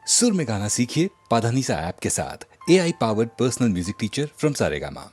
सुर में गाना सीखिए पाधानीसा ऐप के साथ। AI powered personal music teacher from Saregama.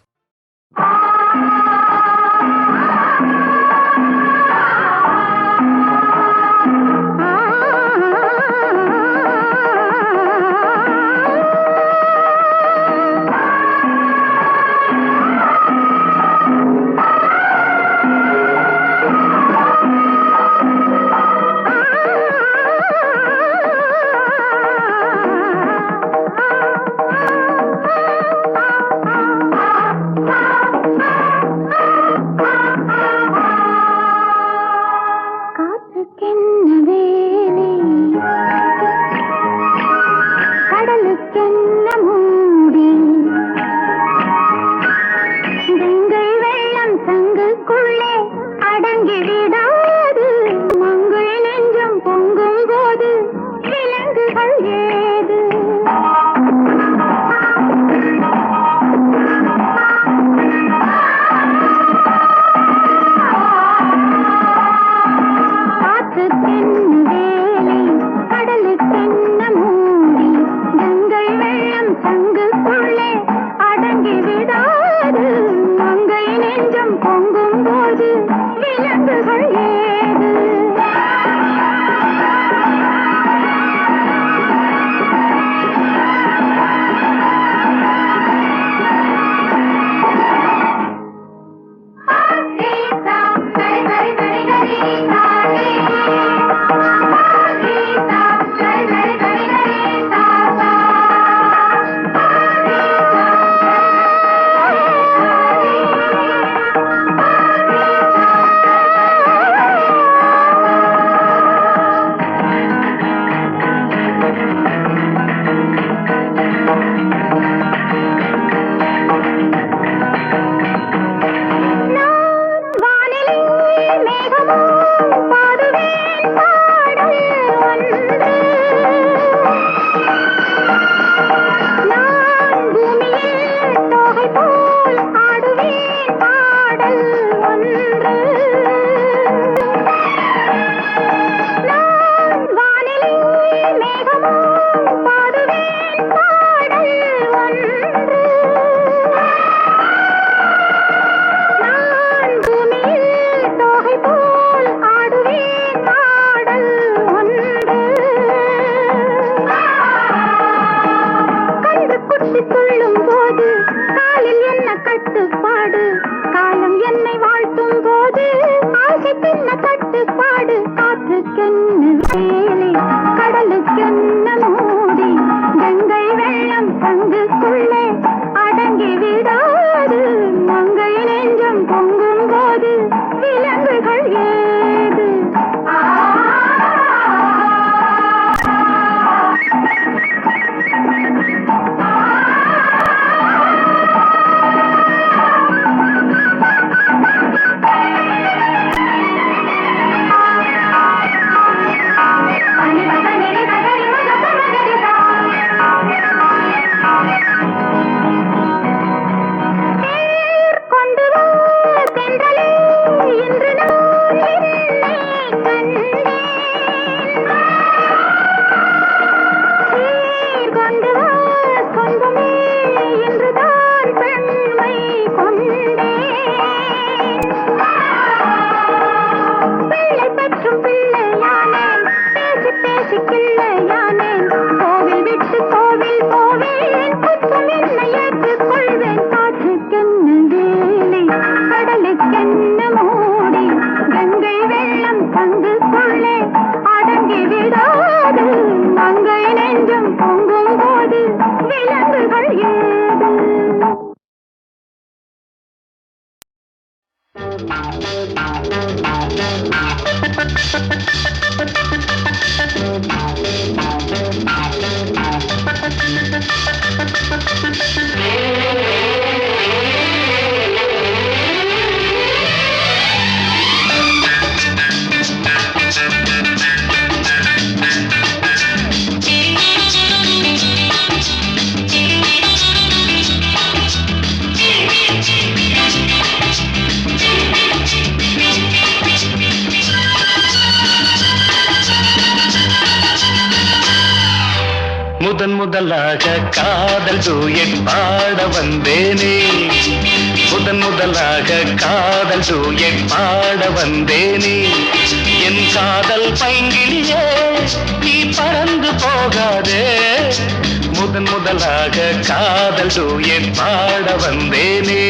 முதன் முதலாக காதல் டூயட் பாட வந்தேனே முதன் முதலாக காதல் டூயட் பாட வந்தேனே என் காதல் பைங்கிலியே நீ பறந்து போகாதே முதன் முதலாக காதல் டூயட் பாட வந்தேனே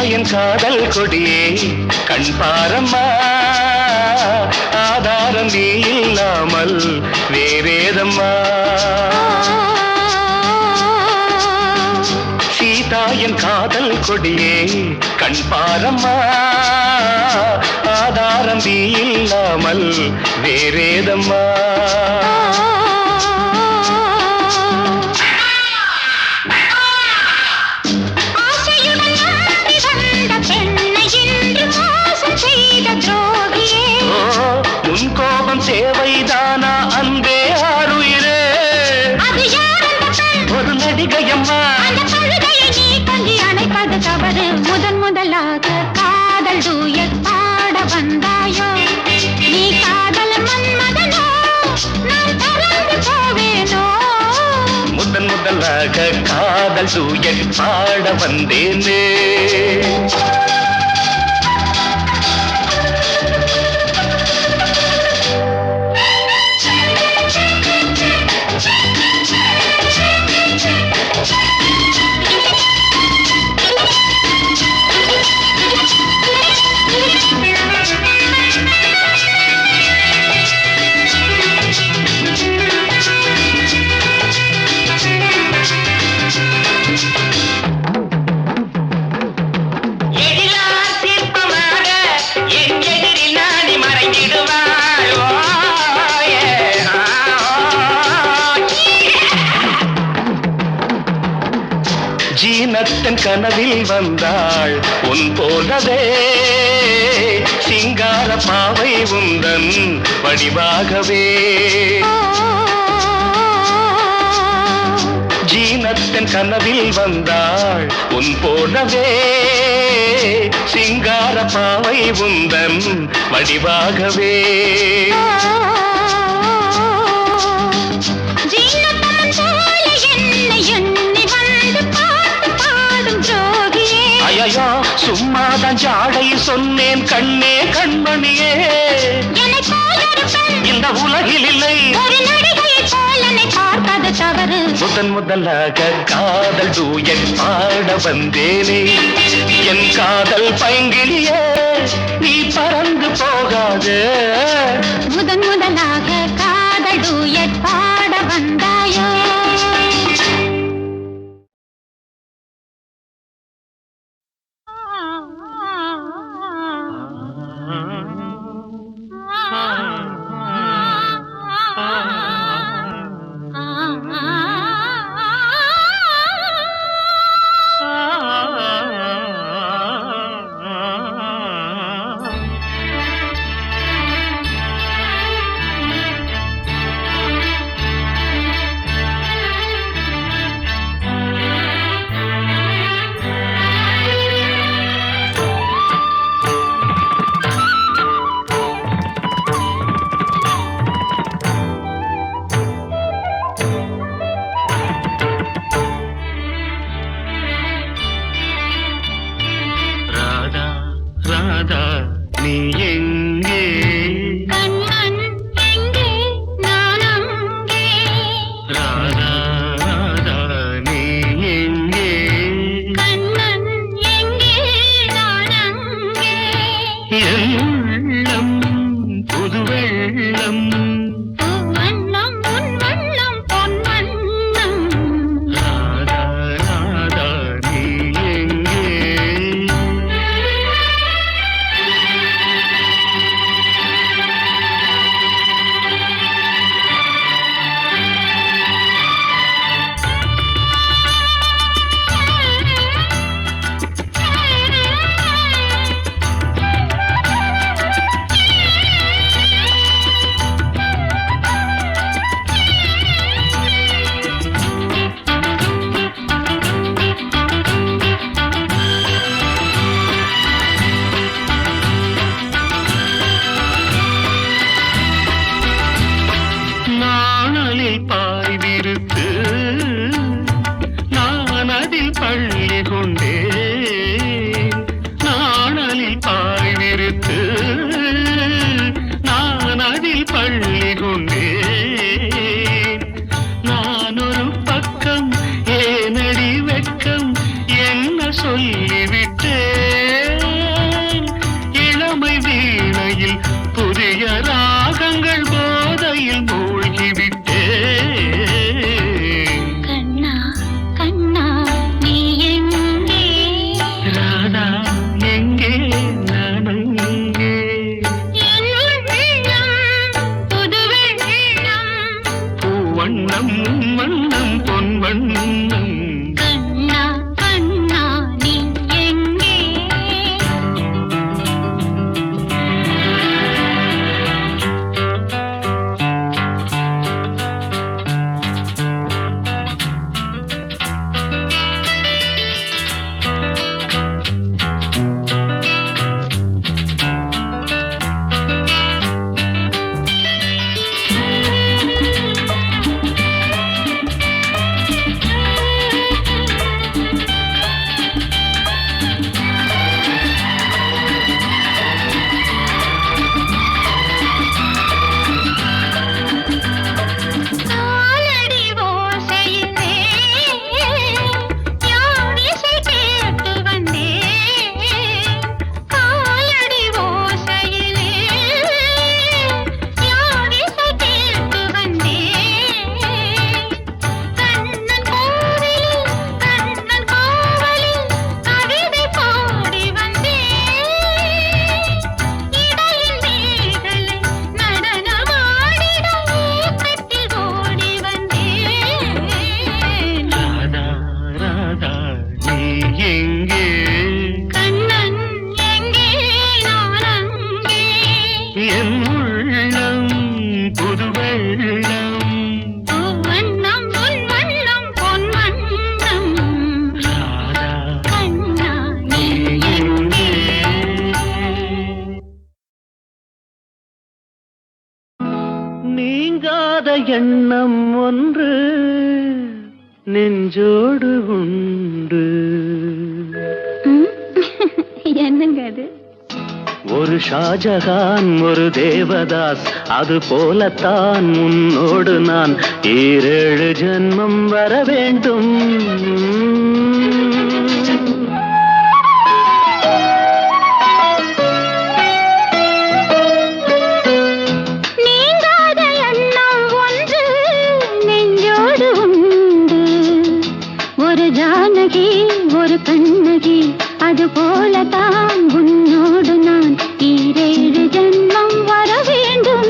என் காதல் கொடியே கண் பாரம்மா ஆதாரம் நீ இல்லாமல் வேறேதம்மா சீதா என் காதல் கொடியே கண் பாரம்மா ஆதாரம் நீ இல்லாமல் வேறேதம்மா கோபம் தேவைதானா அன்பே ஆருயிரே ஒரு நடிகையம்மா நீ கொஞ்சி அணைப்பது தவறு முதன் முதலாக காதல் டூயட் பாட வந்தாயோ நீ காதல் மன்மதனோ நான் பறந்து போவேனோ முதன் முதலாக காதல் டூயட் பாட வந்தேனே ஜீனத்தன் கனவில் வந்தாள் உன் போலவே சிங்கார பாவை உந்தன் வடிவாகவே ஜீனத்தன் கனவில் வந்தாள் உன் போலவே சிங்கார பாவை உந்தன் வடிவாகவே ஐயோ சும்மாதான் ஜாடை சொன்னேன் கண்ணே கண்மணியே இந்த உலகில் இல்லை பார்ப்பது தவறு முதன் முதலாக காதல் டூயட் பாட வந்தேனே என் காதல் பைங்கிலியே நீ பறந்து போகாது முதன் முதலாக காதல் டூயட் பாட வந்தாயோ விட்டேன். இளமை வீணையில் புதிய ராகங்கள் போதையில் மூழ்கிவிட்டேன். கண்ணா கண்ணா நீ எங்கே? ராதா எங்கே நான் எங்கே? என் உள்ளம் புது வெள்ளம். பூவண்ணம் வண்ணம் பொன் வண்ணம். கண்ணா கண்ணா நீ எங்கே? காலடி ஓசையிலே யார் இசை கேட்டு வந்தேன். காலடி ஓசையிலே யார் இசை கேட்டு வந்தேன். கண்ணன் கோவிலில் கண்ணன் கோவலில் கவிதை பாடி வந்தேன். இடையில் மேகலை நடனமாடிட ஏக்கத்தில் ஓடி வந்தேன். ராதா ராதா நீ எங்கே? கண்ணன் எங்கே நான் அங்கே. என் உள்ளம் புது வெள்ளம். பூவண்ணம் உன் வண்ணம் பொன் வண்ணம். ராதா கண்ணா நீ எங்கே? நீங்காத எண்ணம் ஒன்று நெஞ்சோடு உண்டு. என்னங்க அது? ஒரு ஷாஜகான் ஒரு தேவதாஸ், அது போலத்தான் உன்னோடு நான் 7 ஜென்மம் வர வேண்டும். நீங்காத எண்ணம் ஒன்று நெஞ்சோடு உண்டு. ஒரு ஜானகி ஒரு கண்ணகி, அது போலதான் உன்னோடு நான் 7 ஜென்மம் வர வேண்டும்.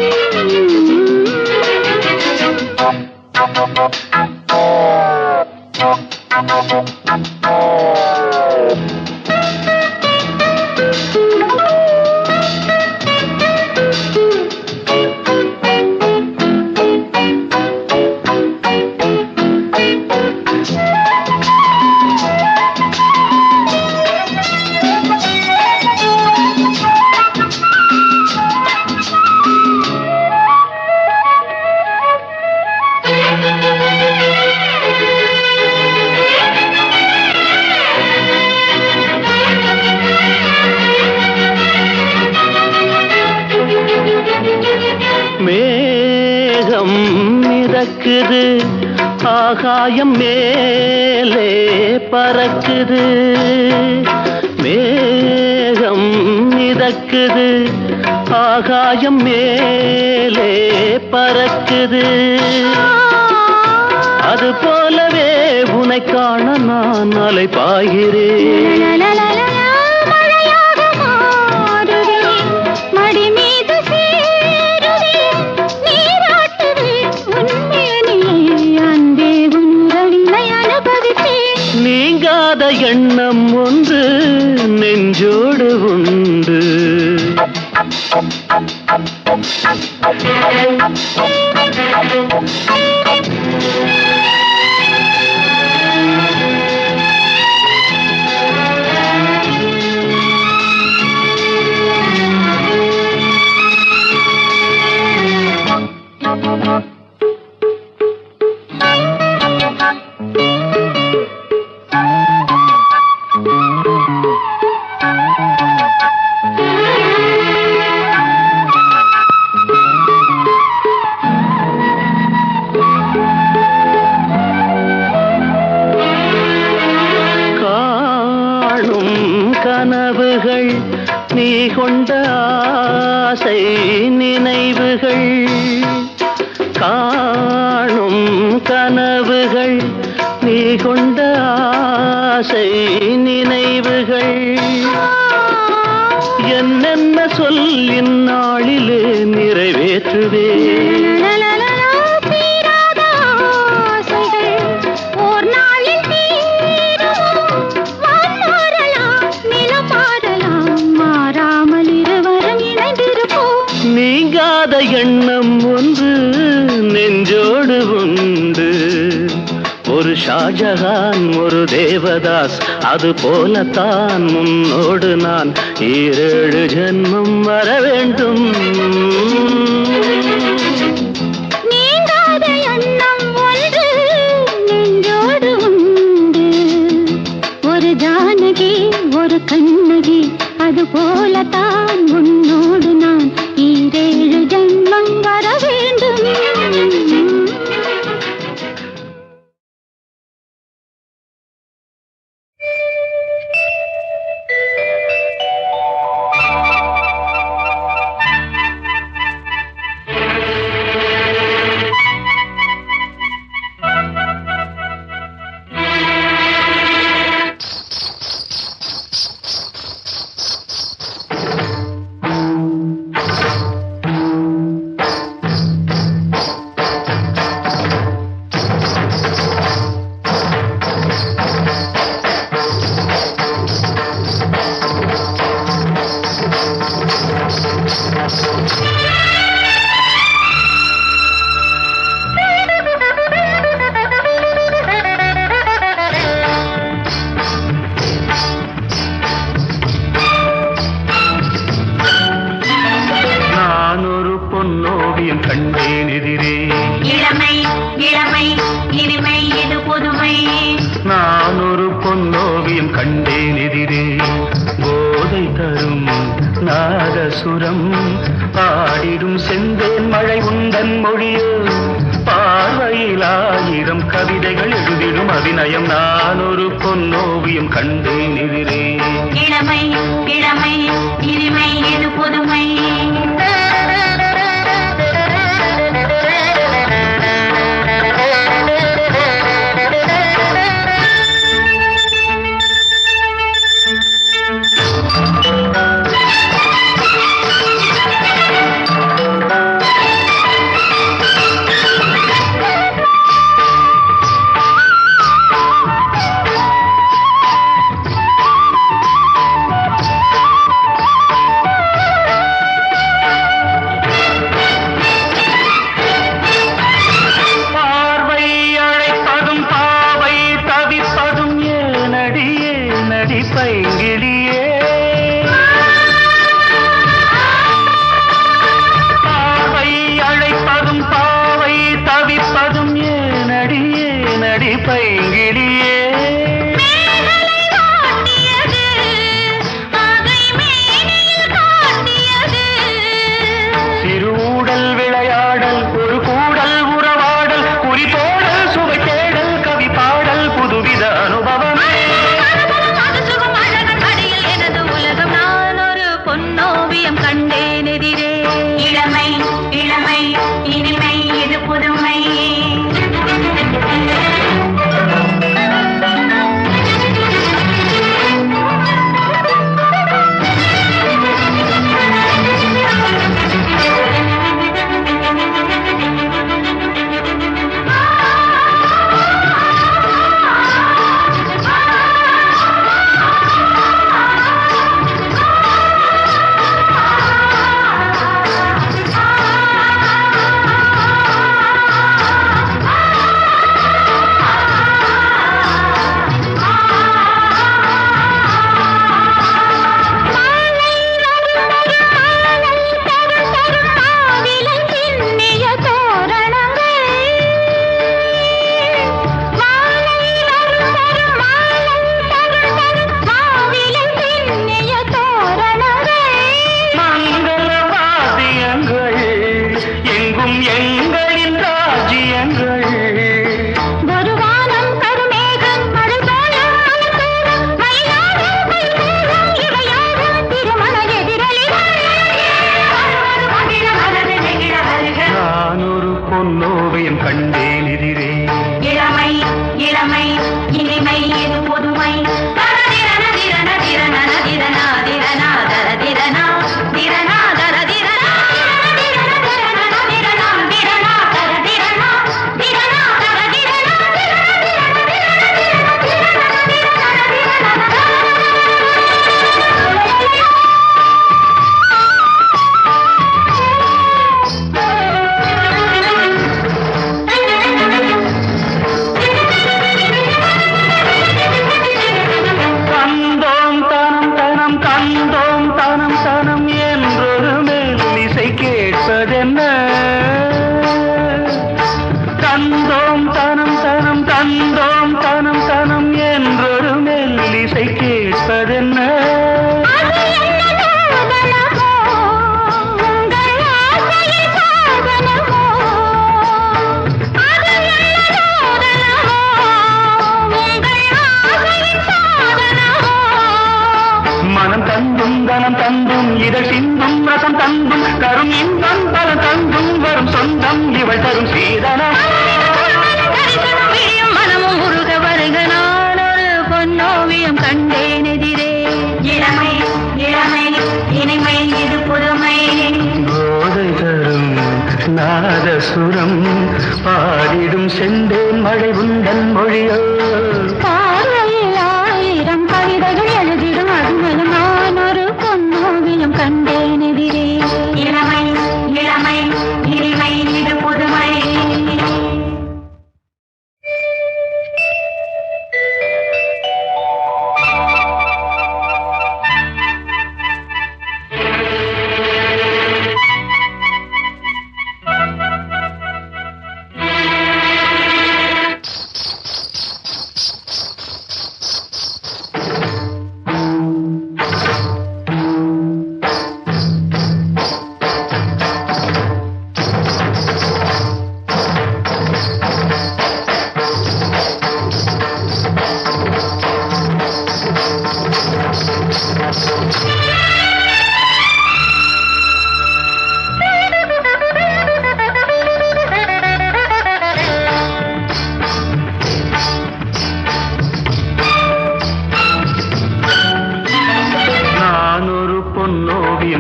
மேகம் மிதக்குது, ஆகாயம் மேலே பறக்குது. மேகம் மிதக்குது, ஆகாயம் மேலே பறக்குது. அது போலவே உன்னை காண நான் அலை பாய்கிறேன். மழையாக மாறுவேன், மடி மீது சேருவேன், நீராட்டுவேன் உன்மேனியை, அன்பே உங்களை அனுபவித்தேன். நீங்காத எண்ணம் ஒன்று நெஞ்சோடு உண்டு. கனவுகள் நீ கொண்ட ஆசை நினைவுகள் காணும் கனவுகள் நீ கொண்ட ஆசை நினைவுகள் என்னென்ன சொல்லின் நாளிலே நிறைவேற்றுவே நீங்காத எண்ணம் ஒன்று நெஞ்சோடு உண்டு ஒரு ஷாஜகான் ஒரு தேவதாஸ் அது போலத்தான் முன்னோடு நான் 7 ஜென்மம் வர வேண்டும் நீங்காத எண்ணம் ஒன்று நெஞ்சோடு உண்டு ஒரு ஜானகி ஒரு கண்ணகி அது போலத்தான் முன்னோடு நான் 7 ஜென்மம் வர வேண்டும் நாதசுரம் பாடிடும் செந்தேன் மழை உந்தன் மொழியோ பார்வையில் 1000 கவிதைகள் எழுதிடும் அபிநயம் நான் ஒரு பொன்னோவியம் கண்டேன் எதிரே இளமை இளமை இனிமை இது புதுமை சந்தனம் தந்தும் இதழ் சிந்தும் ரசம் தந்தும் தரும் இன்பம் பல தந்தும் வரும் சொந்தம் இவள் தரும் சீதனம் மனமும் முருக வருக நான் ஒரு பொன்னோவியம் கண்டேன் எதிரே இளமை இளமை இனிமை இது புதுமை போதை தரும் நாதசுரம் பாடிடும் செந்தேன் மழை உந்தன் மொழியோ பார்வையில் ஆயிரம் கவிதைகள் எழுதிடும் அதுமல நான் ஒரு பொன்னோவியம் கண்டேன் எதிரே இளமை இளமை இனிமை இது புதுமை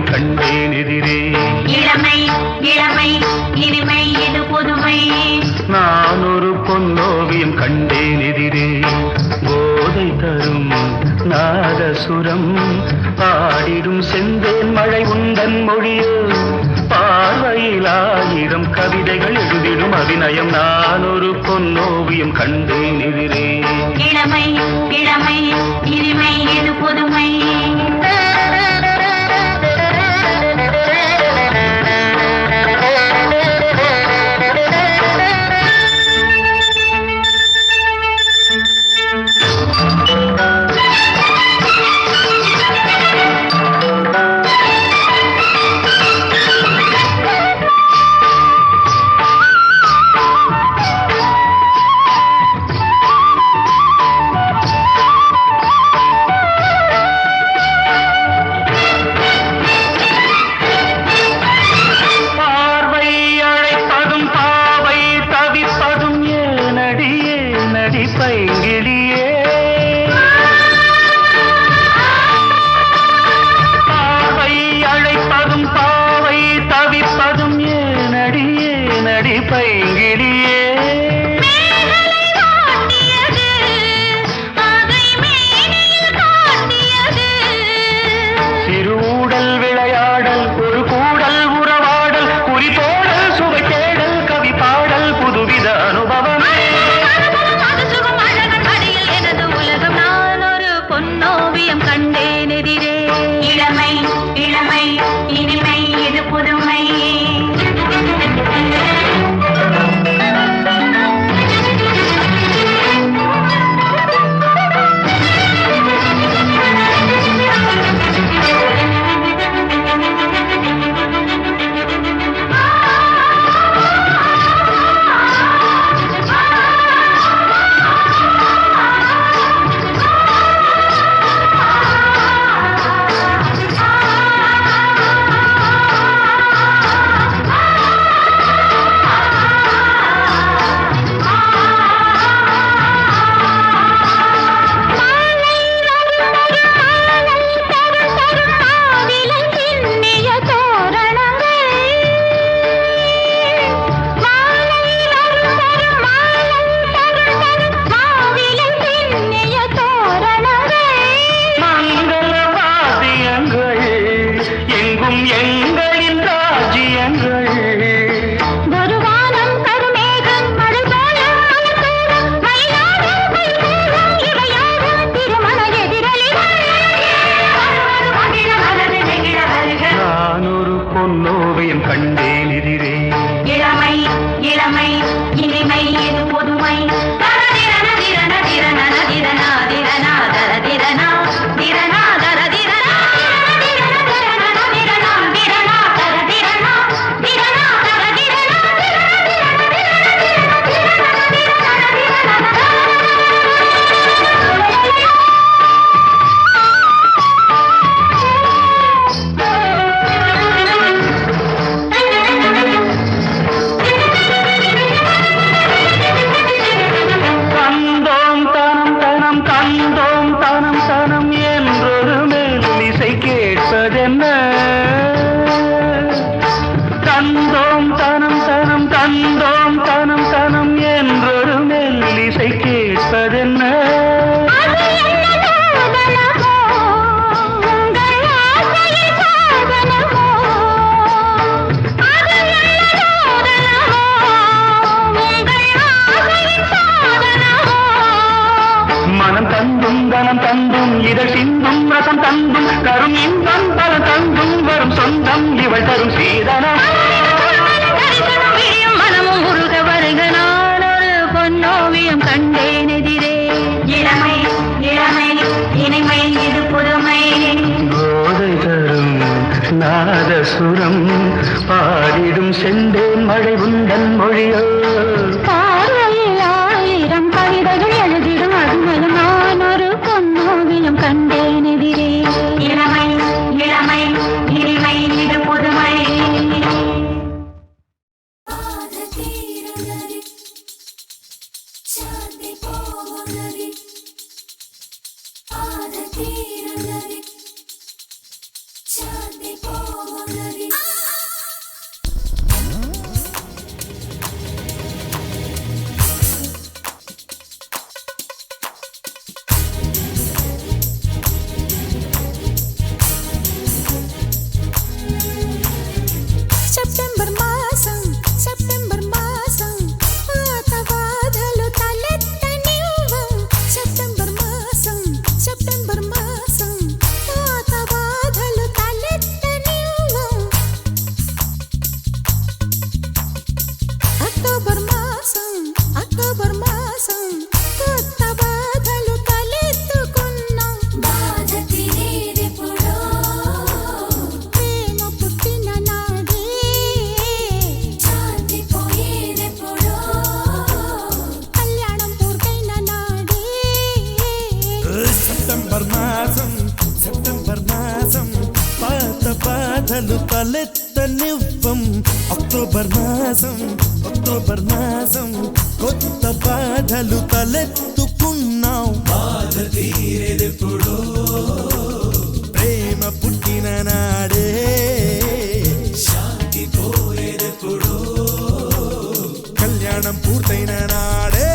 கண்டேன் எதிரே இளமை இளமை இனிமை இது புதுமை நான் ஒரு பொன்னோவியம் கண்டேன் எதிரே போதை தரும் நாதசுரம் பாடிடும் செந்தேன் மழை உந்தன் மொழியோ பார்வையில் ஆயிரம் கவிதைகள் எழுதிடும் அபிநயம் நான் ஒரு பொன்னோவியம் கண்டேன் எதிரே இளமை இளமை இனிமை இது புதுமை தரும் இன்பம் பல தந்தும் வரும் சொந்தம் இவள் தரும் சீதனம். மனமும் முருக வருக நான் ஒரு பொன்னோவியம் கண்டேன் எதிரே. இளமை இளமை இனிமை இது புதுமை. போதை தரும் நாதசுரம் பாடிடும் செந்தேன் மழை உந்தன் மொழியோ. பார்வையில் 1000 கவிதைகள் எழுதிடும் அதுமலும் நான் ஒரு பொன்னோவியம் கண்டேன் எதிரே. இளமை இளமை இனிமை இது புதுமை. సెప్టెంబర్ మాసం పాత బాధలు తలెత్తనివ్వం. సెప్టెంబర్ మాసం పాత బాధలు తలెత్తనివ్వం. అక్టోబర్ మాసం కొత్త బాధలు తలెత్తుకున్నాం. బాధ తీరేదెప్పుడో ప్రేమ పుట్టిన నాడే శాంతి పోయేదెప్పుడో కళ్యాణం పూర్తయిన నాడే. సెప్టెంబర్ మాసం పాత బాధలు తలెత్తనివ్వం. అక్టోబర్ మాసం కొత్త బాధలు తలెత్తుకున్నాం. బాధ తీరేదెప్పుడో ప్రేమ పుట్టిన నాడే శాంతి పోయేదెప్పుడో కళ్యాణం పూర్తయిన నాడే.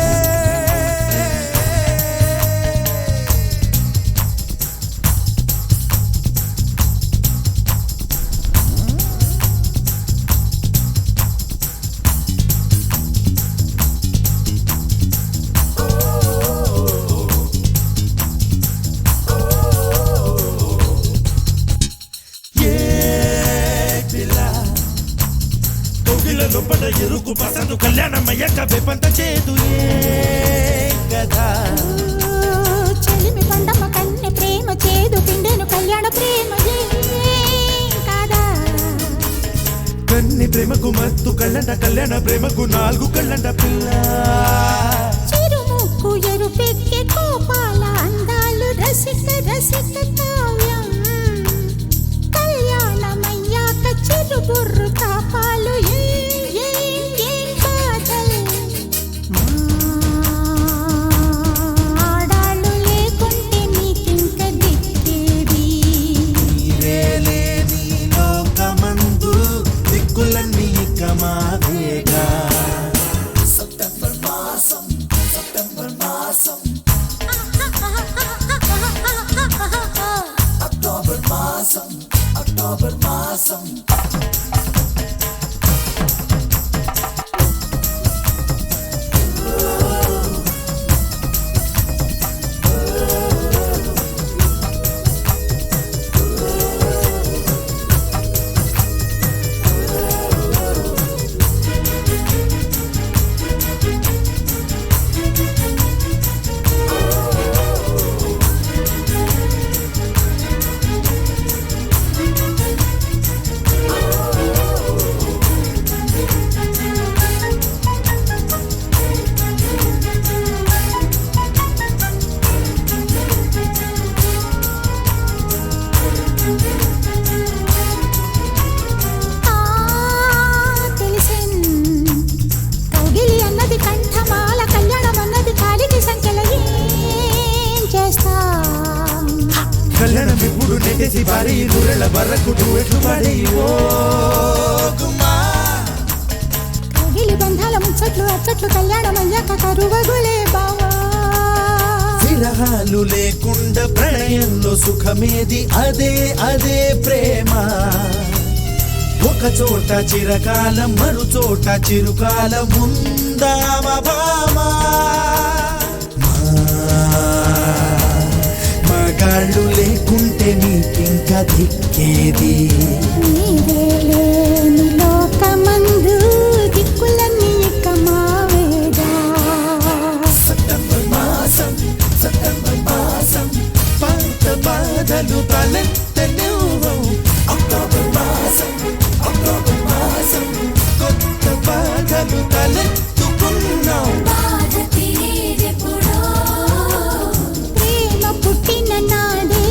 లోపల ఎరుకు పసందు కళ్యాణం అయ్యాక వేపంత చేదు కదా. చెలిమి పండమ్మ కన్నె ప్రేమ చేదు పిండెను కళ్యాణ ప్రేమ కాదా. కన్ని ప్రేమకు మత్తు కళ్ళంట కళ్యాణ ప్రేమకు 4 కళ్ళంట పిల్ల. చిరుముక్కు ఎరుపెక్కే కోపాల అందాలు రసిక కావ్యం. కళ్యాణమయ్యాక చిరుబుర్రు తాపాలు ఆడాళ్ళు లేకుంటే నీకింక దిక్కేది. లేని లోకమందు దిక్కులన్నీ ఇక మావేగా. సెప్టెంబర్ మాసం అక్టోబర్ మాసం కళ్యాణం ఇప్పుడు నెట్టేసి భారీ నూరెళ్ళ బర్రకు ఎట్లు పడి కగిలి బంధాల ముచ్చట్లు అచ్చట్లు కళ్యాణం అయ్యాక కరువగులే బావా. విరహాలు లేకుండా ప్రణయంలో సుఖమేది అదే ప్రేమ. ఒక చోట చిరకాలం మరు చోట చిరుకాలం ఉందామా భామా. బిచ్చగాళ్ళు లేకుంటే నీకింక దిక్కేది నీవే లేని లోకమందు దిక్కులన్నీ ఇక మావేగా సెప్టెంబర్ మాసం పాత బాధలు తలెత్తనివ్వు అక్టోబర్ మాసం కొత్త బాధలు తలెత్తుకున్నావు ప్రేమ పుట్టిన నాడే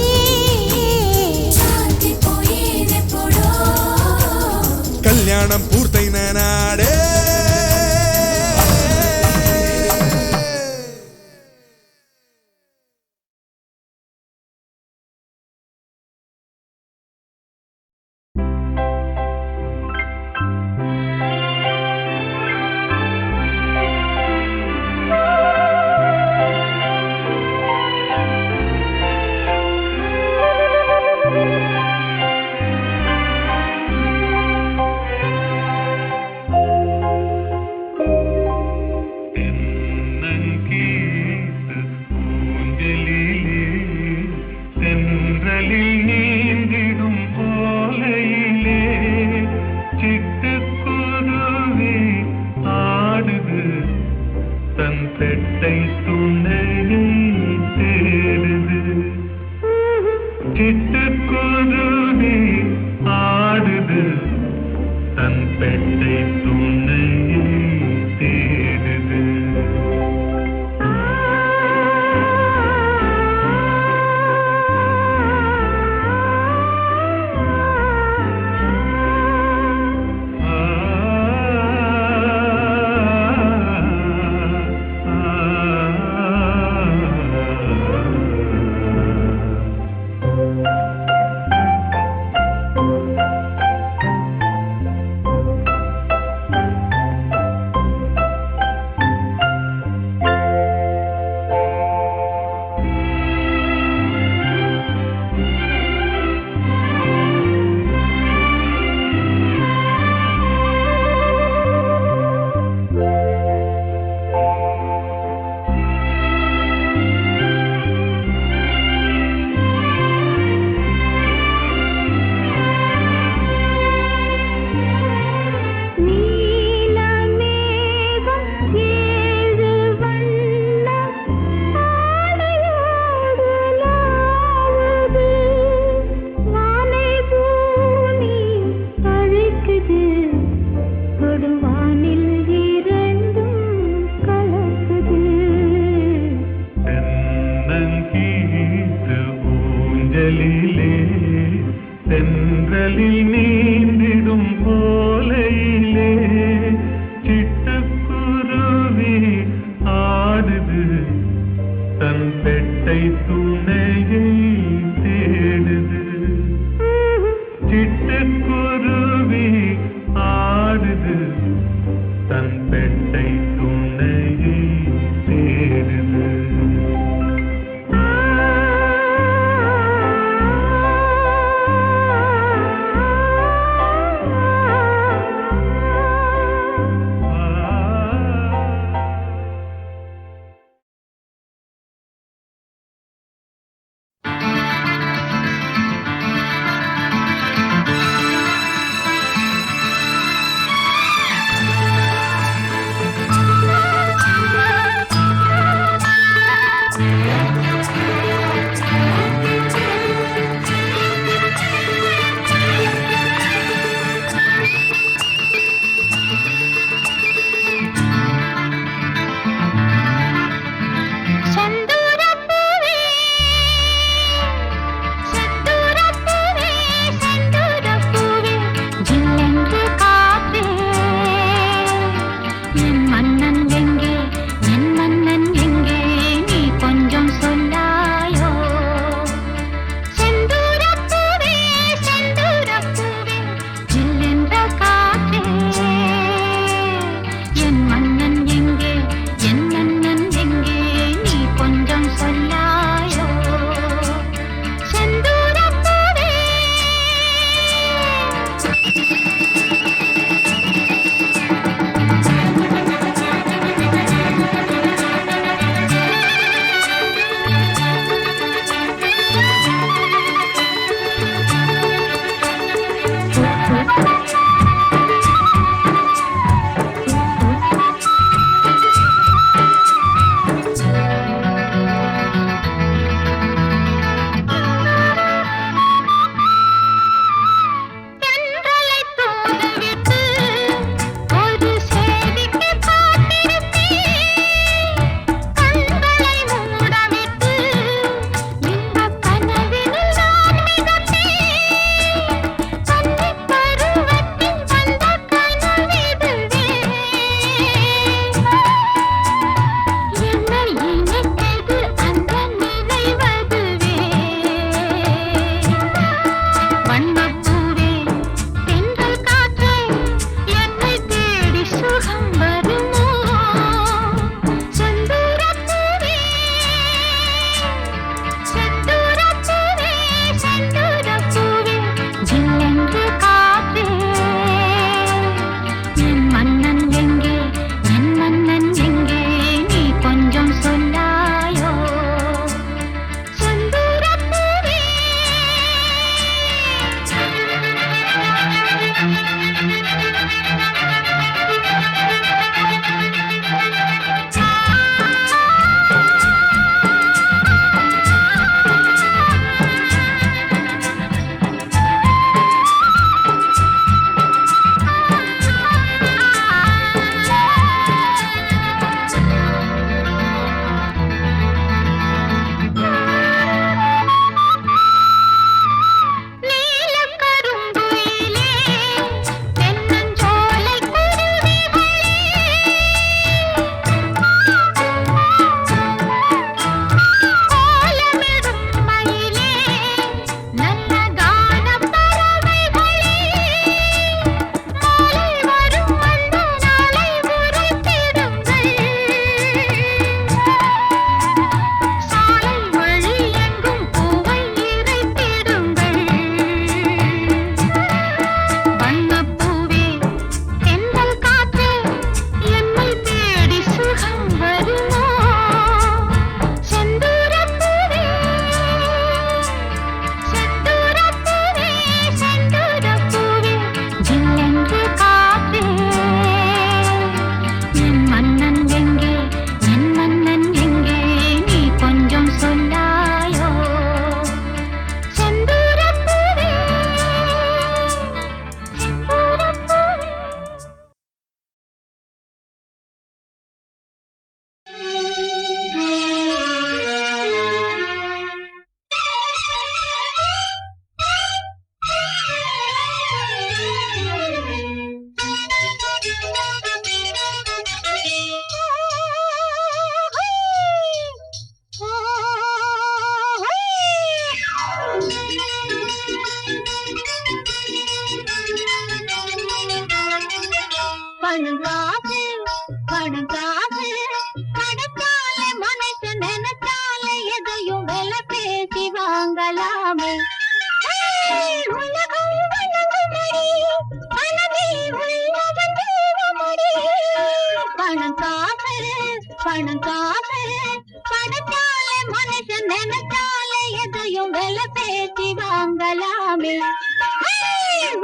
కళ్యాణం పూర్తయిన నాడే சிட்டுக்குருவி ஆடுது தன் பெட்டை துணையை தேடுது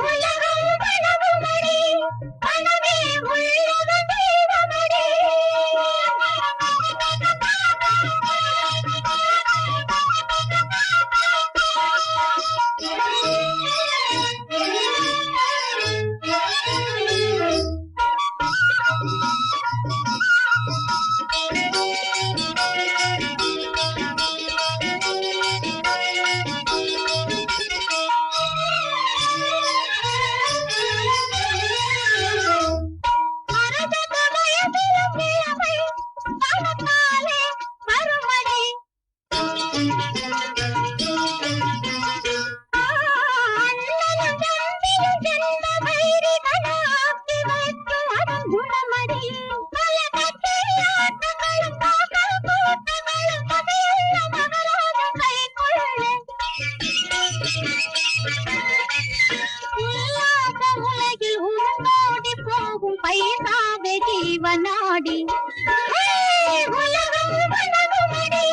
உலகம் கனவுமடி, கனவே உள்ளவன் தெய்வமடி. உலகில் உருண்டோடி போகும் பைசாவே ஜீவனாடி. உலகம் கனவுமடி,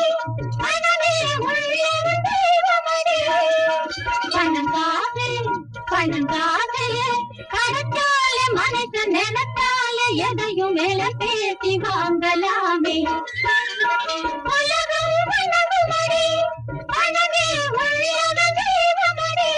கனவே உள்ளவன் தெய்வமடி. பணம் காசு, பணம் காசு, பணத்தாலே மனுஷன் நினைத்தாலே எதையும் மேல பேசி வாங்கலாமே. உலகம் கனவுமடி, கனவே உள்ளவன் தெய்வமடி.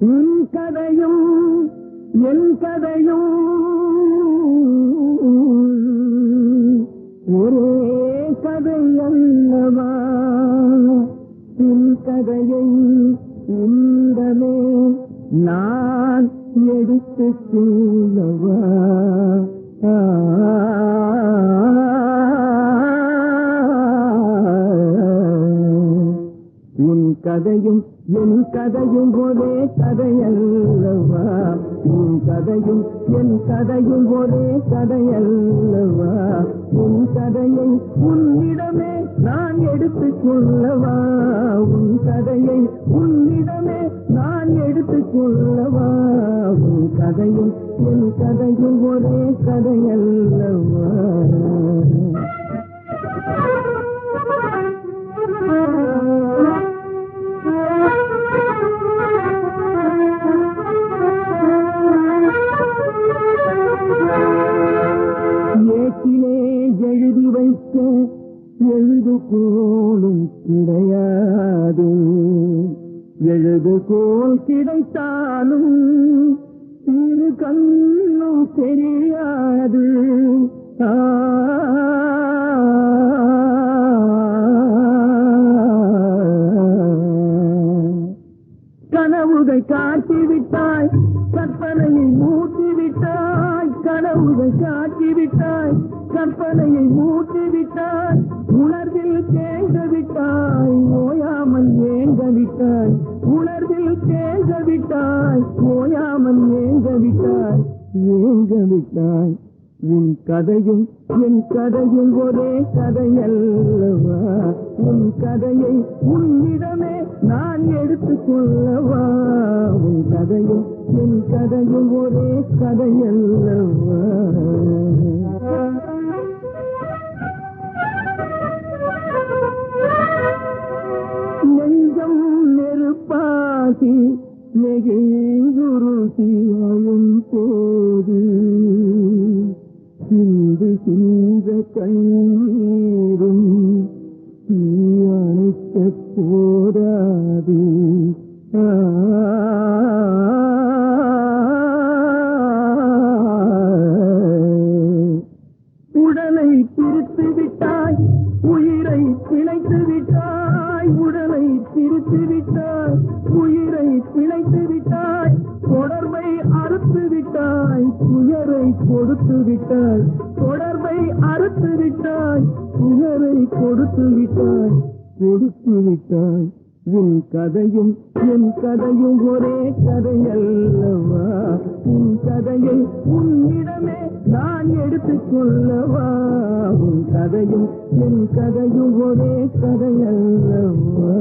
உன் கதையும் என் கதையும் ஒரே கதை அல்லவா? உன் கதையை உண்டமே நான் எடுத்து சொல்லவா? உன் கதையும் என் கதையும் ஒரே கதையல்லவா? உன் கதையும் என் கதையும் ஒரே கதையல்லவா? உன் கதையை உன்னிடமே நான் எடுத்து சொல்லவா? உன் கதையை உன்னிடமே நான் எடுத்து சொல்லவா? உன் கதையும் என் கதையும் ஒரே கதையல்லவா? ஏட்டிலே எழுதி வைக்க எழுதுகோலும் கிடையாது. எழுதுகோல் கிடைத்தாலும் இரு கண்ணும் தெரியாது. கனவுகள் காட்டிவிட்டாய், கற்பனையை மூட்டிவிட்டாய். கனவுகள் காட்டிவிட்டாய், கற்பனையை மூட்டிவிட்டாய். உணர்வில் தேங்க விட்டாய், ஓயாமல் ஏங்க விட்டாய். உணர்வில் தேங்க விட்டாய், ஓயாமல் ஏங்க விட்டாய், ஏங்க விட்டாய். உன் கதையும் என் கதையும் ஒரே கதையல்லவா? உன் கதையை உன்னிடமே நான் எடுத்து சொல்லவா? உன் கதையும் என் கதையும் ஒரே கதையல்லவா? நெஞ்சம் நெருப்பாகி நெகிழ்ந்துருகி பிரித்து விட்டாய் உயிரை பிழைத்து விட்டாய் தொடர்பை அறுத்து விட்டாய் உயரை கொடுத்து விட்டாய் தொடர்பை அறுத்து விட்டாய் உயரை கொடுத்து விட்டாய் உன் கதையும் என் கதையும் ஒரே கதையல்லவா உன் கதையை உன்னிடமே நான் எடுத்துக் கொள்ளவா உன் கதையும் என் கதையும் ஒரே கதையல்லவா